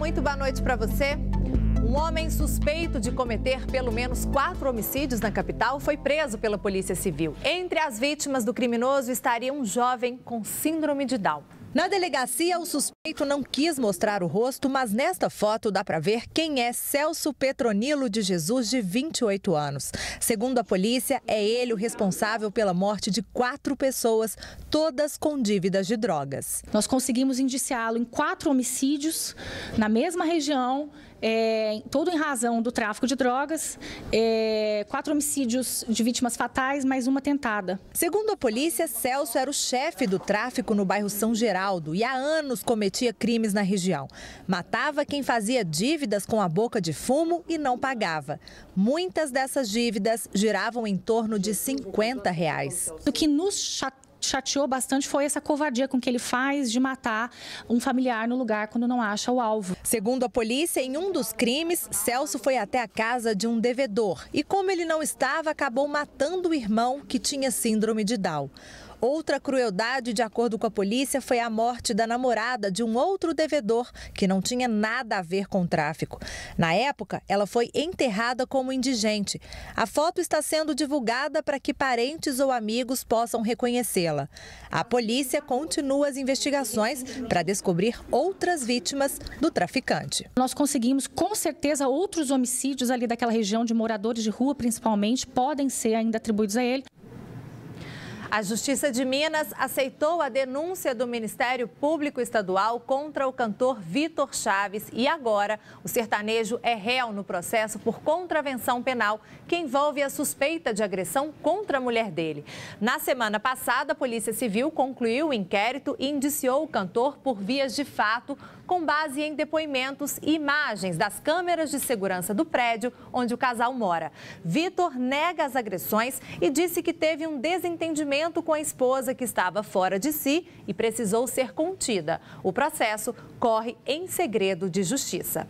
muito boa noite para você. Um homem suspeito de cometer pelo menos 4 homicídios na capital foi preso pela Polícia Civil. Entre as vítimas do criminoso estaria um jovem com síndrome de Down. Na delegacia, o suspeito não quis mostrar o rosto, mas nesta foto dá para ver quem é Celso Petronilo de Jesus, de 28 anos. Segundo a polícia, é ele o responsável pela morte de 4 pessoas, todas com dívidas de drogas. Nós conseguimos indiciá-lo em 4 homicídios na mesma região, tudo em razão do tráfico de drogas, 4 homicídios de vítimas fatais, mais uma tentada. Segundo a polícia, Celso era o chefe do tráfico no bairro São Geraldo e há anos cometia crimes na região. Matava quem fazia dívidas com a boca de fumo e não pagava. Muitas dessas dívidas giravam em torno de R$50. O que nos chateou bastante foi essa covardia com que ele faz de matar um familiar no lugar quando não acha o alvo. Segundo a polícia, em um dos crimes, Celso foi até a casa de um devedor e, como ele não estava, acabou matando o irmão que tinha síndrome de Down. Outra crueldade, de acordo com a polícia, foi a morte da namorada de um outro devedor que não tinha nada a ver com o tráfico. Na época, ela foi enterrada como indigente. A foto está sendo divulgada para que parentes ou amigos possam reconhecê-la. A polícia continua as investigações para descobrir outras vítimas do traficante. Nós conseguimos, com certeza, outros homicídios ali daquela região de moradores de rua, principalmente, podem ser ainda atribuídos a ele. A Justiça de Minas aceitou a denúncia do Ministério Público Estadual contra o cantor Vitor Chaves e agora o sertanejo é réu no processo por contravenção penal que envolve a suspeita de agressão contra a mulher dele. Na semana passada, a Polícia Civil concluiu o inquérito e indiciou o cantor por vias de fato com base em depoimentos e imagens das câmeras de segurança do prédio onde o casal mora. Vitor nega as agressões e disse que teve um desentendimento com a esposa que estava fora de si e precisou ser contida. O processo corre em segredo de justiça.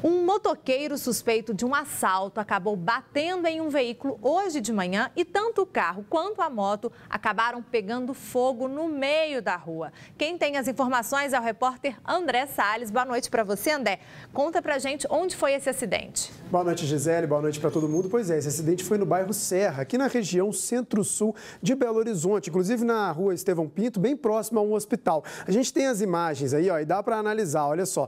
Um motoqueiro suspeito de um assalto acabou batendo em um veículo hoje de manhã e tanto o carro quanto a moto acabaram pegando fogo no meio da rua. Quem tem as informações é o repórter André Salles. Boa noite para você, André. Conta pra gente onde foi esse acidente. Boa noite, Gisele. Boa noite para todo mundo. Pois é, esse acidente foi no bairro Serra, aqui na região centro-sul de Belo Horizonte, inclusive na rua Estevão Pinto, bem próximo a um hospital. A gente tem as imagens aí, ó, e dá para analisar, olha só.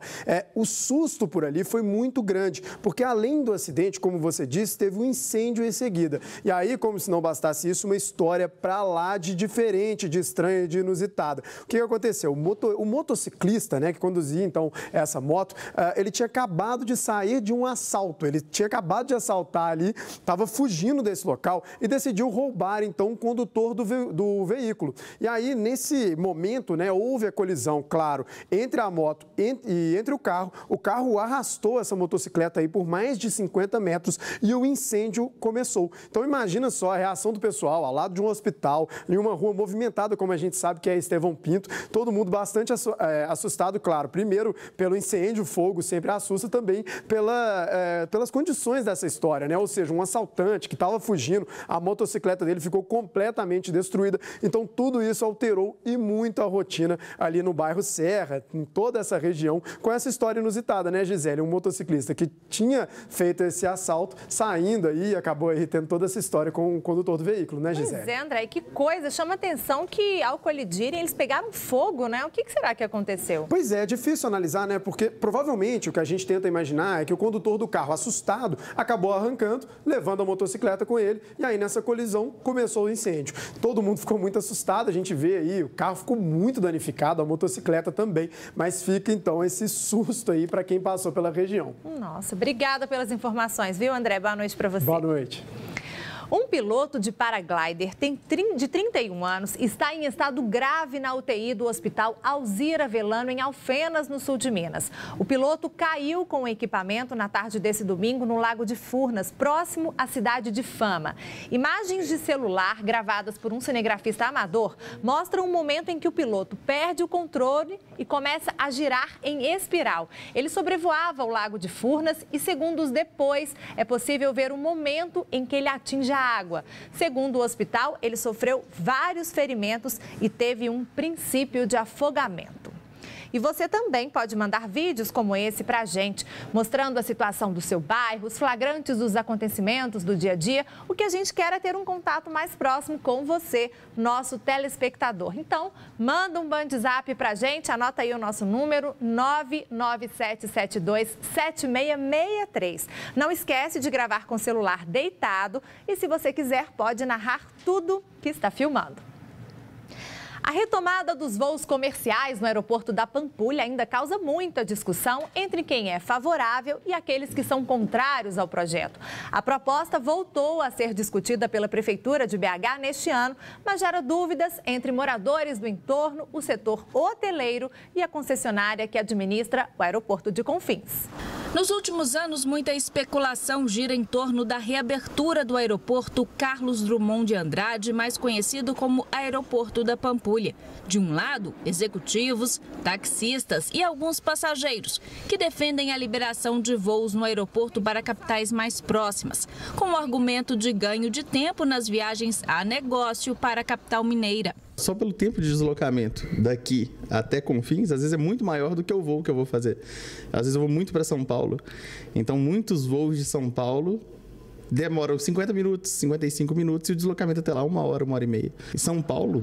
O susto por ali foi muito grande, porque além do acidente, como você disse, teve um incêndio em seguida. E aí, como se não bastasse isso, uma história para lá de diferente, de estranha e de inusitada. O que aconteceu? O motociclista, né, que conduzia então essa moto, ele tinha acabado de sair de um assalto. Ele tinha acabado de assaltar ali, estava fugindo desse local e decidiu roubar então o condutor do veículo. E aí, nesse momento, né, houve a colisão, claro, entre a moto e entre o carro. O carro arrastou essa motocicleta aí por mais de 50 metros e o incêndio começou. Então imagina só a reação do pessoal ao lado de um hospital, em uma rua movimentada, como a gente sabe que é Estevão Pinto, todo mundo bastante assustado, claro, primeiro pelo incêndio, o fogo sempre assusta, também pelas condições dessa história, né? Ou seja, um assaltante que estava fugindo, a motocicleta dele ficou completamente destruída, então tudo isso alterou e muito a rotina ali no bairro Serra, em toda essa região, com essa história inusitada, né, Gisele? Um motociclista que tinha feito esse assalto, saindo aí, acabou aí tendo toda essa história com o condutor do veículo, né, Gisele? Pois é, André, que coisa, chama atenção que ao colidirem eles pegaram fogo, né? O que será que aconteceu? Pois é difícil analisar, né, porque provavelmente o que a gente tenta imaginar é que o condutor do carro, assustado, acabou arrancando, levando a motocicleta com ele, e aí nessa colisão começou o incêndio. Todo mundo ficou muito assustado, a gente vê aí, o carro ficou muito danificado, a motocicleta também, mas fica então esse susto aí para quem passou pela região. Nossa, obrigada pelas informações, viu, André? Boa noite para você. Boa noite. Um piloto de paraglider de 31 anos está em estado grave na UTI do Hospital Alzira Velano, em Alfenas, no sul de Minas. O piloto caiu com o equipamento na tarde desse domingo no Lago de Furnas, próximo à cidade de Fama. Imagens de celular gravadas por um cinegrafista amador mostram o momento em que o piloto perde o controle e começa a girar em espiral. Ele sobrevoava o Lago de Furnas e, segundos depois, é possível ver o momento em que ele atinge a água. Segundo o hospital, ele sofreu vários ferimentos e teve um princípio de afogamento. E você também pode mandar vídeos como esse para a gente, mostrando a situação do seu bairro, os flagrantes dos acontecimentos do dia a dia. O que a gente quer é ter um contato mais próximo com você, nosso telespectador. Então, manda um bandzap para a gente, anota aí o nosso número 997727663. Não esquece de gravar com o celular deitado e, se você quiser, pode narrar tudo que está filmando. A retomada dos voos comerciais no aeroporto da Pampulha ainda causa muita discussão entre quem é favorável e aqueles que são contrários ao projeto. A proposta voltou a ser discutida pela Prefeitura de BH neste ano, mas gera dúvidas entre moradores do entorno, o setor hoteleiro e a concessionária que administra o aeroporto de Confins. Nos últimos anos, muita especulação gira em torno da reabertura do aeroporto Carlos Drummond de Andrade, mais conhecido como Aeroporto da Pampulha. De um lado, executivos, taxistas e alguns passageiros que defendem a liberação de voos no aeroporto para capitais mais próximas, com o argumento de ganho de tempo nas viagens a negócio para a capital mineira. Só pelo tempo de deslocamento daqui até Confins, às vezes é muito maior do que o voo que eu vou fazer. Às vezes eu vou muito para São Paulo. Então, muitos voos de São Paulo demoram 50 minutos, 55 minutos e o deslocamento até lá 1 hora, 1h30. Em São Paulo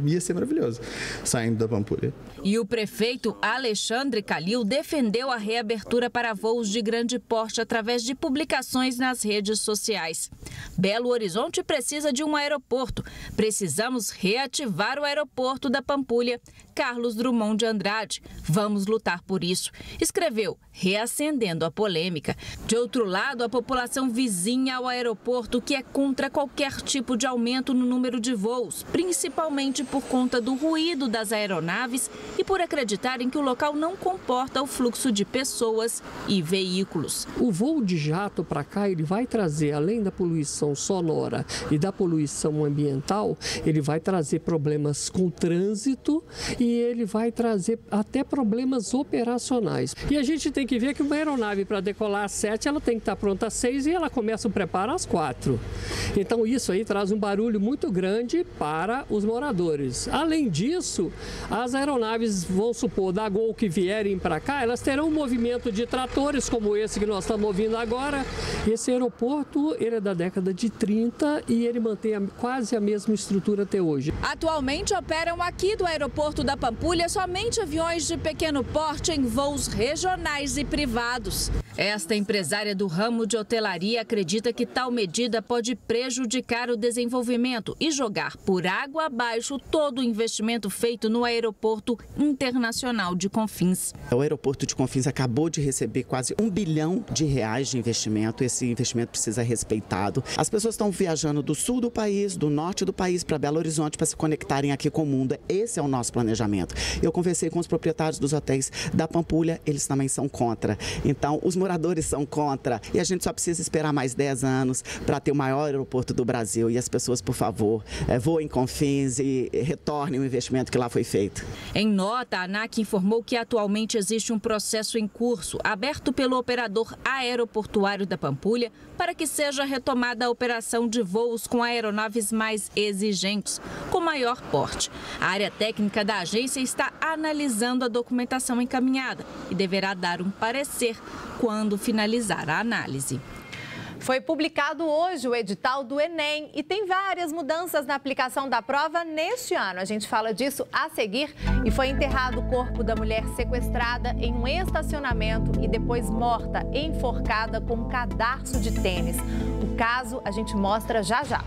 ia ser maravilhoso, saindo da Pampulha. E o prefeito Alexandre Calil defendeu a reabertura para voos de grande porte através de publicações nas redes sociais. Belo Horizonte precisa de um aeroporto. Precisamos reativar o aeroporto da Pampulha, Carlos Drummond de Andrade. Vamos lutar por isso, escreveu, reacendendo a polêmica. De outro lado, a população vizinha ao aeroporto, que é contra qualquer tipo de aumento no número de voos, principalmente por conta do ruído das aeronaves e por acreditarem que o local não comporta o fluxo de pessoas e veículos. O voo de jato para cá, ele vai trazer, além da poluição sonora e da poluição ambiental, ele vai trazer problemas com o trânsito e ele vai trazer até problemas operacionais. E a gente tem que ver que uma aeronave, para decolar às 7, ela tem que estar pronta às 6 e ela começa o preparo às 4. Então isso aí traz um barulho muito grande para os moradores. Além disso, as aeronaves, vamos supor, da Gol que vierem para cá, elas terão um movimento de tratores como esse que nós estamos ouvindo agora. Esse aeroporto, ele é da década de 30 e ele mantém quase a mesma estrutura até hoje. Atualmente operam aqui do aeroporto da Pampulha somente aviões de pequeno porte em voos regionais e privados. Esta empresária do ramo de hotelaria acredita que tal medida pode prejudicar o desenvolvimento e jogar por água abaixo todo o investimento feito no aeroporto internacional de Confins. O aeroporto de Confins acabou de receber quase R$1 bilhão de investimento. Esse investimento precisa ser respeitado. As pessoas estão viajando do sul do país, do norte do país para Belo Horizonte para se conectarem aqui com o mundo. Esse é o nosso planejamento. Eu conversei com os proprietários dos hotéis da Pampulha, eles também são contra. Então, os moradores são contra e a gente só precisa esperar mais 10 anos para ter o maior aeroporto do Brasil. E as pessoas, por favor, voem em Confins e retornem o investimento que lá foi feito. Em nota, a ANAC informou que atualmente existe um processo em curso, aberto pelo operador aeroportuário da Pampulha, para que seja retomada a operação de voos com aeronaves mais exigentes, com maior porte. A área técnica da agência está analisando a documentação encaminhada e deverá dar um parecer quando finalizar a análise. Foi publicado hoje o edital do Enem e tem várias mudanças na aplicação da prova neste ano. A gente fala disso a seguir. E foi enterrado o corpo da mulher sequestrada em um estacionamento e depois morta, enforcada com um cadarço de tênis. O caso a gente mostra já já.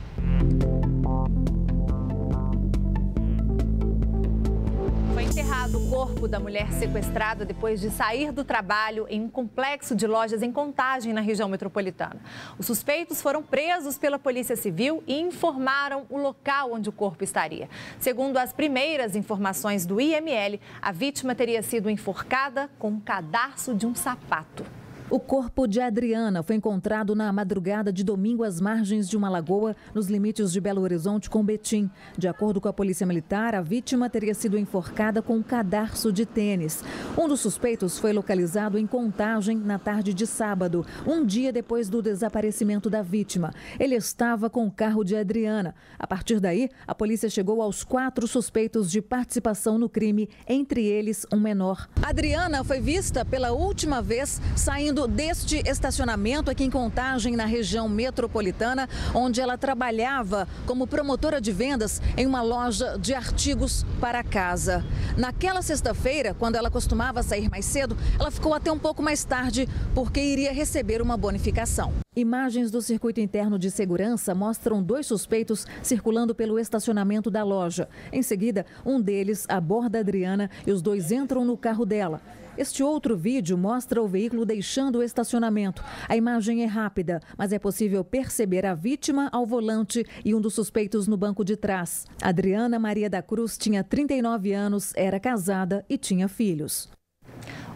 Foi enterrado o corpo da mulher sequestrada depois de sair do trabalho em um complexo de lojas em Contagem, na região metropolitana. Os suspeitos foram presos pela Polícia Civil e informaram o local onde o corpo estaria. Segundo as primeiras informações do IML, a vítima teria sido enforcada com um cadarço de um sapato. O corpo de Adriana foi encontrado na madrugada de domingo às margens de uma lagoa, nos limites de Belo Horizonte com Betim. De acordo com a Polícia Militar, a vítima teria sido enforcada com um cadarço de tênis. Um dos suspeitos foi localizado em Contagem na tarde de sábado, um dia depois do desaparecimento da vítima. Ele estava com o carro de Adriana. A partir daí, a polícia chegou aos 4 suspeitos de participação no crime, entre eles um menor. Adriana foi vista pela última vez saindo deste estacionamento aqui em Contagem, na região metropolitana, onde ela trabalhava como promotora de vendas em uma loja de artigos para casa. Naquela sexta-feira, quando ela costumava sair mais cedo, ela ficou até um pouco mais tarde porque iria receber uma bonificação. Imagens do circuito interno de segurança mostram 2 suspeitos circulando pelo estacionamento da loja. Em seguida, um deles aborda Adriana e os 2 entram no carro dela. Este outro vídeo mostra o veículo deixando o estacionamento. A imagem é rápida, mas é possível perceber a vítima ao volante e um dos suspeitos no banco de trás. Adriana Maria da Cruz tinha 39 anos, era casada e tinha filhos.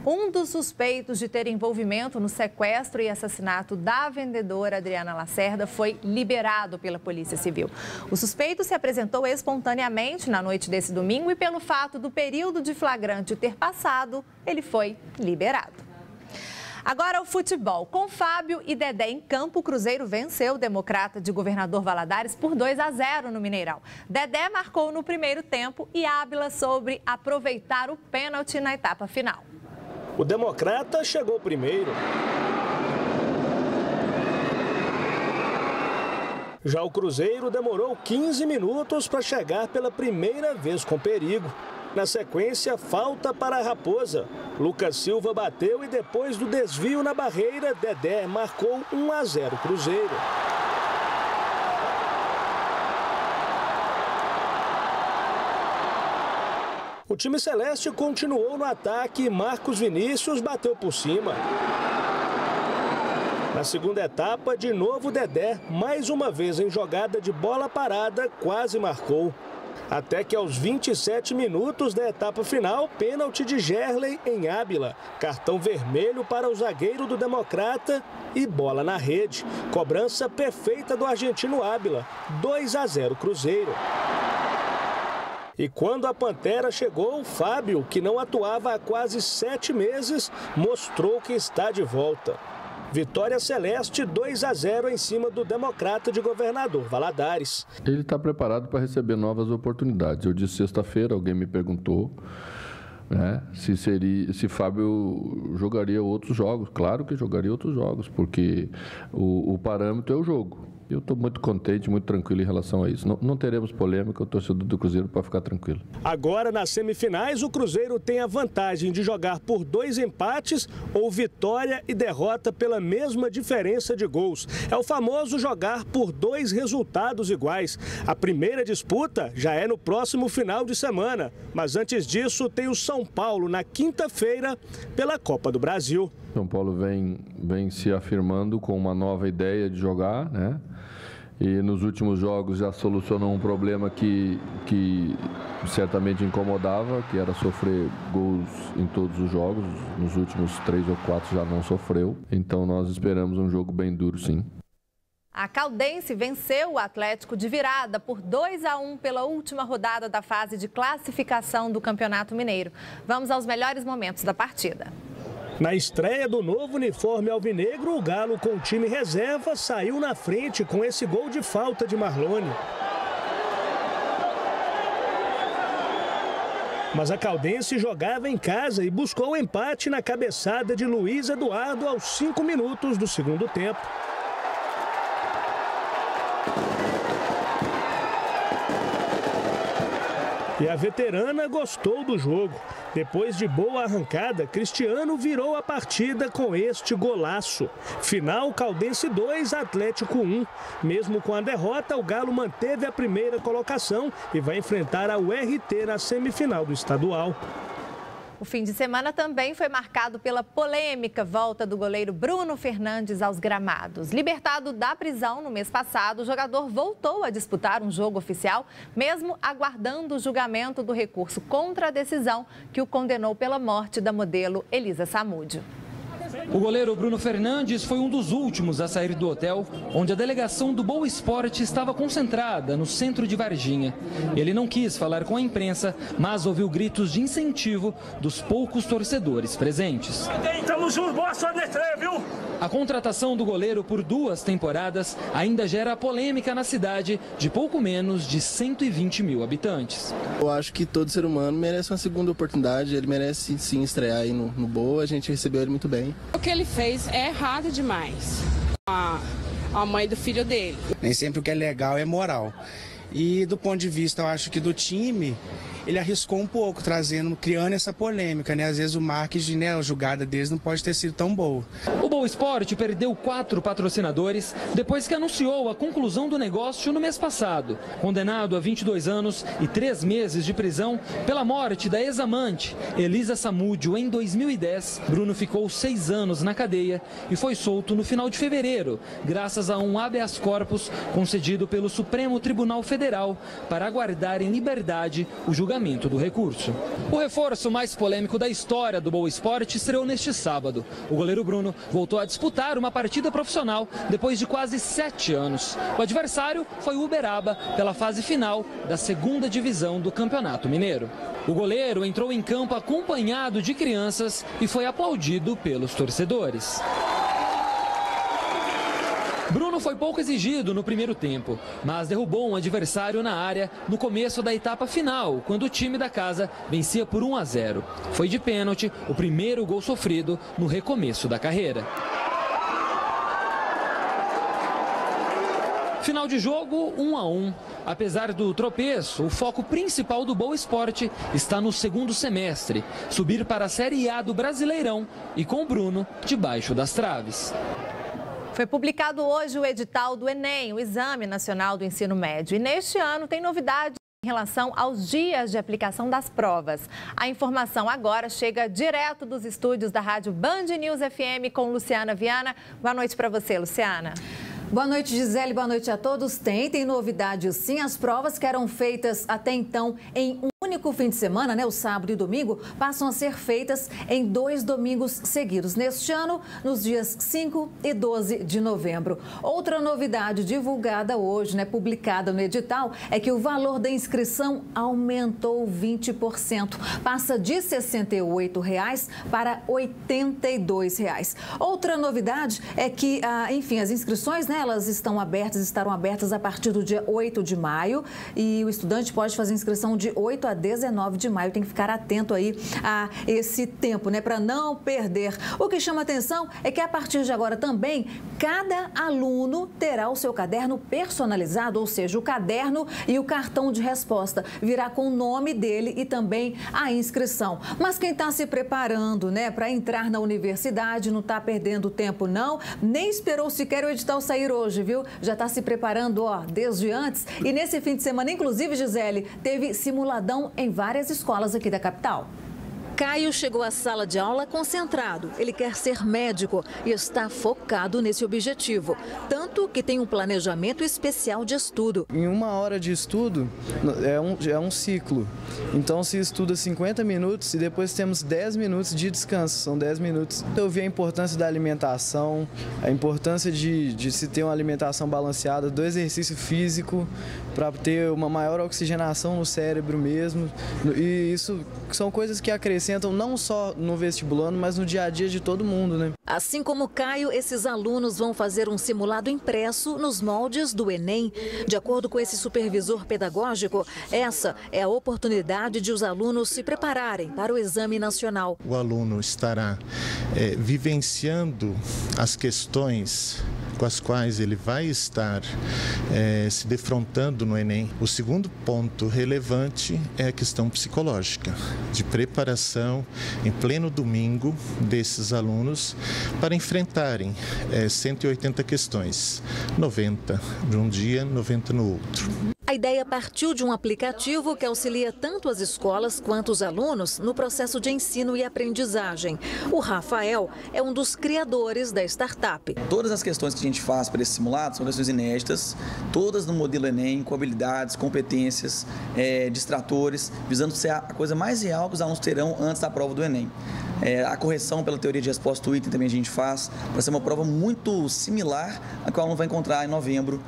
Um dos suspeitos de ter envolvimento no sequestro e assassinato da vendedora Adriana Lacerda foi liberado pela Polícia Civil. O suspeito se apresentou espontaneamente na noite desse domingo e, pelo fato do período de flagrante ter passado, ele foi liberado. Agora o futebol. Com Fábio e Dedé em campo, o Cruzeiro venceu o Democrata de Governador Valadares por 2-0 no Mineirão. Dedé marcou no primeiro tempo e Ábila soube aproveitar o pênalti na etapa final. O Democrata chegou primeiro. Já o Cruzeiro demorou 15 minutos para chegar pela primeira vez com perigo. Na sequência, falta para a Raposa. Lucas Silva bateu e depois do desvio na barreira, Dedé marcou 1-0 Cruzeiro. O time celeste continuou no ataque e Marcos Vinícius bateu por cima. Na segunda etapa, de novo Dedé, mais uma vez em jogada de bola parada, quase marcou. Até que aos 27 minutos da etapa final, pênalti de Gerley em Ábila. Cartão vermelho para o zagueiro do Democrata e bola na rede. Cobrança perfeita do argentino Ábila, 2-0 Cruzeiro. E quando a Pantera chegou, Fábio, que não atuava há quase 7 meses, mostrou que está de volta. Vitória Celeste 2-0 em cima do Democrata de Governador Valadares. Ele está preparado para receber novas oportunidades. Eu disse sexta-feira, alguém me perguntou, né, se Fábio jogaria outros jogos. Claro que jogaria outros jogos, porque o parâmetro é o jogo. Eu estou muito contente, muito tranquilo em relação a isso. Não teremos polêmica, o torcedor do Cruzeiro pode ficar tranquilo. Agora, nas semifinais, o Cruzeiro tem a vantagem de jogar por 2 empates ou vitória e derrota pela mesma diferença de gols. É o famoso jogar por 2 resultados iguais. A primeira disputa já é no próximo final de semana. Mas antes disso, tem o São Paulo na quinta-feira pela Copa do Brasil. São Paulo vem se afirmando com uma nova ideia de jogar, né? E nos últimos jogos já solucionou um problema que certamente incomodava, que era sofrer gols em todos os jogos. Nos últimos 3 ou 4 já não sofreu. Então nós esperamos um jogo bem duro, sim. A Caldense venceu o Atlético de virada por 2-1 pela última rodada da fase de classificação do Campeonato Mineiro. Vamos aos melhores momentos da partida. Na estreia do novo uniforme alvinegro, o Galo com o time reserva saiu na frente com esse gol de falta de Marlone. Mas a Caldense jogava em casa e buscou o empate na cabeçada de Luiz Eduardo aos 5 minutos do segundo tempo. E a veterana gostou do jogo. Depois de boa arrancada, Cristiano virou a partida com este golaço. Final, Caldense 2, Atlético 1. Mesmo com a derrota, o Galo manteve a primeira colocação e vai enfrentar a URT na semifinal do estadual. O fim de semana também foi marcado pela polêmica volta do goleiro Bruno Fernandes aos gramados. Libertado da prisão no mês passado, o jogador voltou a disputar um jogo oficial, mesmo aguardando o julgamento do recurso contra a decisão que o condenou pela morte da modelo Elisa Samúdio. O goleiro Bruno Fernandes foi um dos últimos a sair do hotel, onde a delegação do Boa Esporte estava concentrada, no centro de Varginha. Ele não quis falar com a imprensa, mas ouviu gritos de incentivo dos poucos torcedores presentes. Tamo junto, boa sorte, viu? A contratação do goleiro por 2 temporadas ainda gera polêmica na cidade de pouco menos de 120 mil habitantes. Eu acho que todo ser humano merece uma segunda oportunidade, ele merece sim estrear aí no Boa, a gente recebeu ele muito bem. O que ele fez é errado demais, a mãe do filho dele. Nem sempre o que é legal é moral. E do ponto de vista, eu acho que do time, ele arriscou um pouco, criando essa polêmica, né? Às vezes o marketing, né, a jogada deles não pode ter sido tão boa. O Boa Esporte perdeu 4 patrocinadores depois que anunciou a conclusão do negócio no mês passado. Condenado a 22 anos e 3 meses de prisão pela morte da ex-amante, Elisa Samúdio, em 2010, Bruno ficou 6 anos na cadeia e foi solto no final de fevereiro, graças a um habeas corpus concedido pelo Supremo Tribunal Federal para aguardar em liberdade o julgamento do recurso. O reforço mais polêmico da história do Boa Esporte estreou neste sábado. O goleiro Bruno voltou a disputar uma partida profissional depois de quase 7 anos. O adversário foi o Uberaba pela fase final da 2ª divisão do Campeonato Mineiro. O goleiro entrou em campo acompanhado de crianças e foi aplaudido pelos torcedores. Bruno foi pouco exigido no primeiro tempo, mas derrubou um adversário na área no começo da etapa final, quando o time da casa vencia por 1-0. Foi de pênalti o primeiro gol sofrido no recomeço da carreira. Final de jogo, 1-1. Apesar do tropeço, o foco principal do Boa Esporte está no segundo semestre, subir para a Série A do Brasileirão e com o Bruno debaixo das traves. Foi publicado hoje o edital do Enem, o Exame Nacional do Ensino Médio. E neste ano tem novidades em relação aos dias de aplicação das provas. A informação agora chega direto dos estúdios da Rádio Band News FM com Luciana Viana. Boa noite para você, Luciana. Boa noite, Gisele. Boa noite a todos. Tem novidade sim. As provas que eram feitas até então em um único fim de semana, né, o sábado e o domingo, passam a ser feitas em 2 domingos seguidos. Neste ano, nos dias 5 e 12 de novembro. Outra novidade divulgada hoje, né, publicada no edital, é que o valor da inscrição aumentou 20%. Passa de R$ 68,00 para R$ 82,00. Outra novidade é que, enfim, as inscrições, né, elas estarão abertas a partir do dia 8 de maio e o estudante pode fazer inscrição de 8 a 19 de maio. Tem que ficar atento aí a esse tempo, né, para não perder. O que chama atenção é que a partir de agora também, cada aluno terá o seu caderno personalizado, ou seja, o caderno e o cartão de resposta virá com o nome dele e também a inscrição. Mas quem está se preparando, né, para entrar na universidade, não está perdendo tempo não, nem esperou sequer o edital sair hoje, viu? Já está se preparando, ó, desde antes. E nesse fim de semana, inclusive, Gisele, teve simuladão em várias escolas aqui da capital. Caio chegou à sala de aula concentrado. Ele quer ser médico e está focado nesse objetivo. Tanto que tem um planejamento especial de estudo. Em 1 hora de estudo, é um ciclo. Então, se estuda 50 minutos e depois temos 10 minutos de descanso. São 10 minutos. Eu vi a importância da alimentação, a importância de se ter uma alimentação balanceada, do exercício físico, para ter uma maior oxigenação no cérebro mesmo. E isso são coisas que acrescentam não só no vestibulando, mas no dia a dia de todo mundo, né? Assim como Caio, esses alunos vão fazer um simulado impresso nos moldes do Enem. De acordo com esse supervisor pedagógico, essa é a oportunidade de os alunos se prepararem para o exame nacional. O aluno estará vivenciando as questões com as quais ele vai estar se defrontando no Enem. O segundo ponto relevante é a questão psicológica, de preparação em pleno domingo desses alunos para enfrentarem 180 questões, 90 de um dia, 90 no outro. A ideia partiu de um aplicativo que auxilia tanto as escolas quanto os alunos no processo de ensino e aprendizagem. O Rafael é um dos criadores da startup. Todas as questões que a gente faz para esse simulado são questões inéditas, todas no modelo Enem, com habilidades, competências, distratores, visando ser a coisa mais real que os alunos terão antes da prova do Enem. A correção pela teoria de resposta do item também a gente faz, para ser uma prova muito similar à qual não vai encontrar em novembro,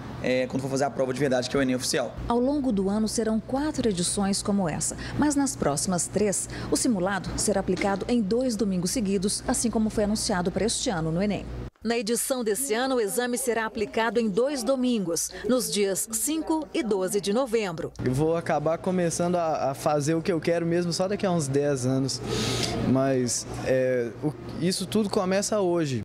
quando for fazer a prova de verdade, que é o Enem oficial. Ao longo do ano serão 4 edições como essa, mas nas próximas 3, o simulado será aplicado em 2 domingos seguidos, assim como foi anunciado para este ano no Enem. Na edição desse ano, o exame será aplicado em 2 domingos, nos dias 5 e 12 de novembro. Eu vou acabar começando a fazer o que eu quero mesmo só daqui a uns 10 anos, mas isso tudo começa hoje.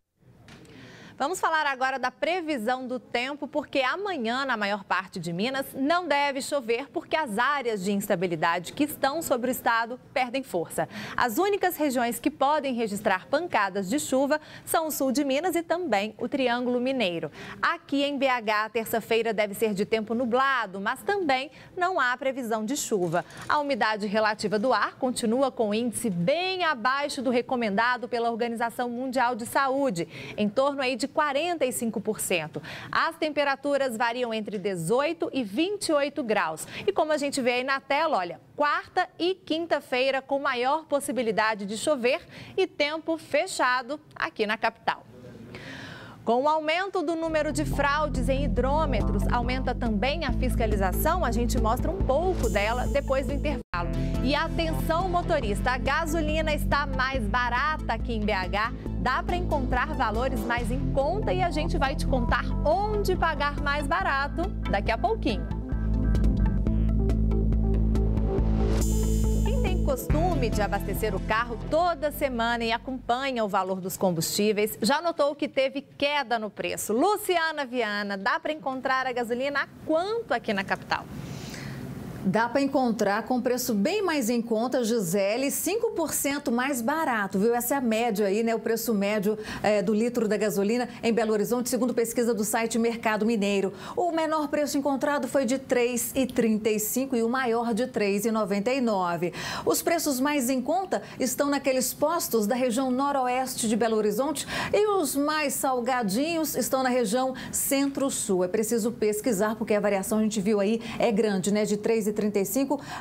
Vamos falar agora da previsão do tempo, porque amanhã, na maior parte de Minas, não deve chover, porque as áreas de instabilidade que estão sobre o estado perdem força. As únicas regiões que podem registrar pancadas de chuva são o sul de Minas e também o Triângulo Mineiro. Aqui em BH, terça-feira deve ser de tempo nublado, mas também não há previsão de chuva. A umidade relativa do ar continua com índice bem abaixo do recomendado pela Organização Mundial de Saúde, em torno aí de 45%. As temperaturas variam entre 18 e 28 graus. E como a gente vê aí na tela, olha, quarta e quinta-feira com maior possibilidade de chover e tempo fechado aqui na capital. Com o aumento do número de fraudes em hidrômetros, aumenta também a fiscalização. A gente mostra um pouco dela depois do intervalo. E atenção, motorista, a gasolina está mais barata aqui em BH. Dá para encontrar valores mais em conta e a gente vai te contar onde pagar mais barato daqui a pouquinho. Quem tem costume de abastecer o carro toda semana e acompanha o valor dos combustíveis, já notou que teve queda no preço. Luciana Viana, dá para encontrar a gasolina a quanto aqui na capital? Dá para encontrar com preço bem mais em conta, Gisele, 5% mais barato, viu? Essa é a média aí, né? O preço médio do litro da gasolina em Belo Horizonte, segundo pesquisa do site Mercado Mineiro. O menor preço encontrado foi de R$ 3,35 e o maior de R$ 3,99. Os preços mais em conta estão naqueles postos da região noroeste de Belo Horizonte e os mais salgadinhos estão na região centro-sul. É preciso pesquisar porque a variação a gente viu aí é grande, né? De R$ 3,35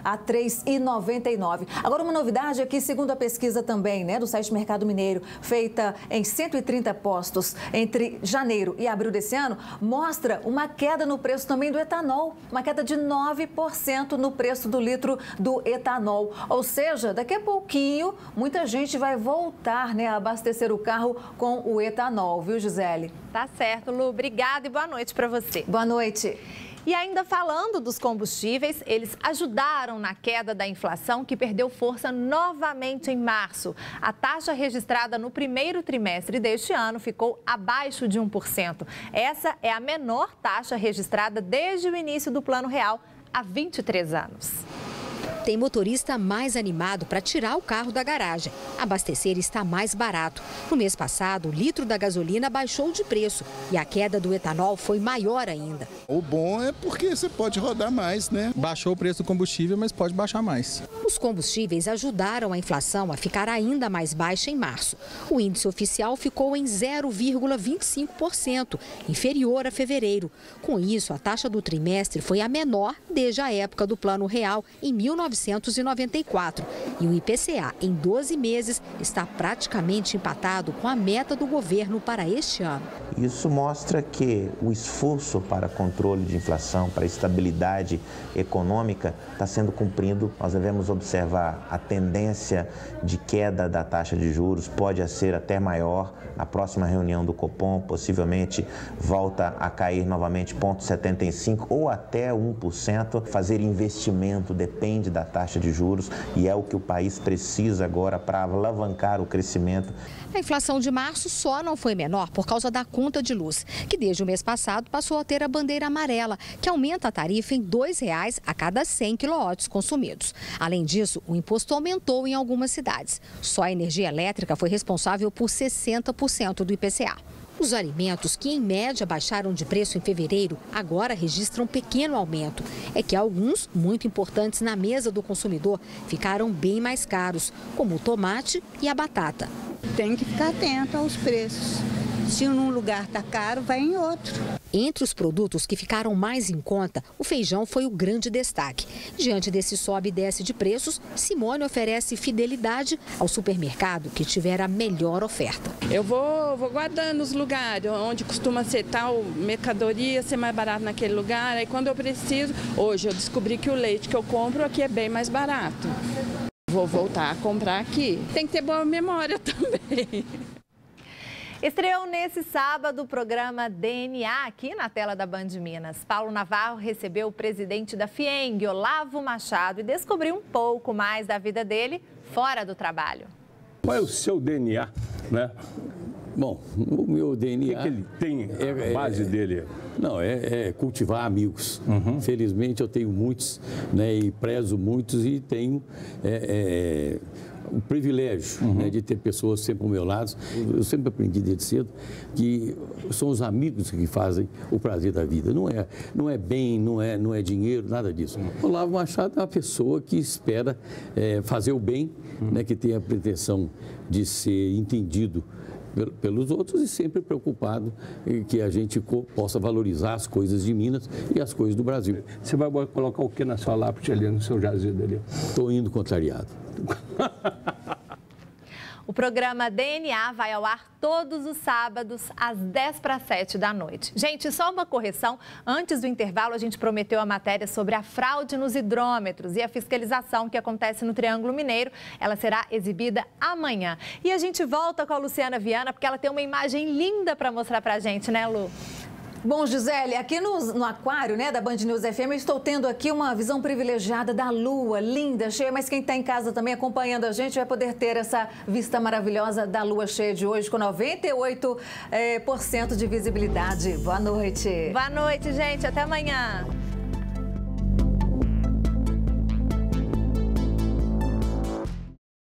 a R$ 3,99. Agora, uma novidade aqui, segundo a pesquisa também, né, do site Mercado Mineiro, feita em 130 postos entre janeiro e abril desse ano, mostra uma queda no preço também do etanol, uma queda de 9% no preço do litro do etanol. Ou seja, daqui a pouquinho, muita gente vai voltar, né, a abastecer o carro com o etanol, viu, Gisele? Tá certo, Lu. Obrigada e boa noite para você. Boa noite. E ainda falando dos combustíveis, eles ajudaram na queda da inflação, que perdeu força novamente em março. A taxa registrada no primeiro trimestre deste ano ficou abaixo de 1%. Essa é a menor taxa registrada desde o início do Plano Real, há 23 anos. Tem motorista mais animado para tirar o carro da garagem. Abastecer está mais barato. No mês passado, o litro da gasolina baixou de preço e a queda do etanol foi maior ainda. O bom é porque você pode rodar mais, né? Baixou o preço do combustível, mas pode baixar mais. Os combustíveis ajudaram a inflação a ficar ainda mais baixa em março. O índice oficial ficou em 0,25%, inferior a fevereiro. Com isso, a taxa do trimestre foi a menor desde a época do Plano Real, em 1994. E o IPCA, em 12 meses, está praticamente empatado com a meta do governo para este ano. Isso mostra que o esforço para controle de inflação, para estabilidade econômica, está sendo cumprido. Nós devemos observar a tendência de queda da taxa de juros, pode ser até maior. Na próxima reunião do Copom, possivelmente volta a cair novamente 0,75% ou até 1%. Fazer investimento depende da taxa de juros e é o que o país precisa agora para alavancar o crescimento. A inflação de março só não foi menor por causa da conta de luz, que desde o mês passado passou a ter a bandeira amarela, que aumenta a tarifa em R$ 2,00 a cada 100 quilowatts consumidos. Além disso, o imposto aumentou em algumas cidades. Só a energia elétrica foi responsável por 60% do IPCA. Os alimentos, que em média baixaram de preço em fevereiro, agora registram um pequeno aumento. É que alguns, muito importantes na mesa do consumidor, ficaram bem mais caros, como o tomate e a batata. Tem que ficar atento aos preços. Se num lugar está caro, vai em outro. Entre os produtos que ficaram mais em conta, o feijão foi o grande destaque. Diante desse sobe e desce de preços, Simone oferece fidelidade ao supermercado que tiver a melhor oferta. Eu vou guardando os lugares onde costuma ser tal mercadoria, ser mais barato naquele lugar. Aí quando eu preciso, hoje eu descobri que o leite que eu compro aqui é bem mais barato. Vou voltar a comprar aqui. Tem que ter boa memória também. Estreou nesse sábado o programa DNA aqui na tela da Band Minas. Paulo Navarro recebeu o presidente da FIENG, Olavo Machado, e descobriu um pouco mais da vida dele fora do trabalho. Qual é o seu DNA, né? Bom, o meu DNA... O que ele tem, a base dele? Não, é cultivar amigos. Felizmente eu tenho muitos, né, e prezo muitos e tenho o privilégio, né, de ter pessoas sempre ao meu lado. Eu sempre aprendi desde cedo que são os amigos que fazem o prazer da vida. Não é bem, não é dinheiro, nada disso. O Olavo Machado é uma pessoa que espera fazer o bem, né, que tem a pretensão de ser entendido pelos outros e sempre preocupado em que a gente possa valorizar as coisas de Minas e as coisas do Brasil. Você vai colocar o que na sua lápide ali, no seu jazido ali? Estou indo contrariado. O programa DNA vai ao ar todos os sábados, às 6:50 da noite. Gente, só uma correção. Antes do intervalo, a gente prometeu a matéria sobre a fraude nos hidrômetros e a fiscalização que acontece no Triângulo Mineiro. Ela será exibida amanhã. E a gente volta com a Luciana Viana, porque ela tem uma imagem linda para mostrar para a gente, né, Lu? Bom, Gisele, aqui no aquário, né, da Band News FM, eu estou tendo aqui uma visão privilegiada da lua, linda, cheia, mas quem está em casa também acompanhando a gente vai poder ter essa vista maravilhosa da lua cheia de hoje, com 98% de visibilidade. Boa noite. Boa noite, gente. Até amanhã.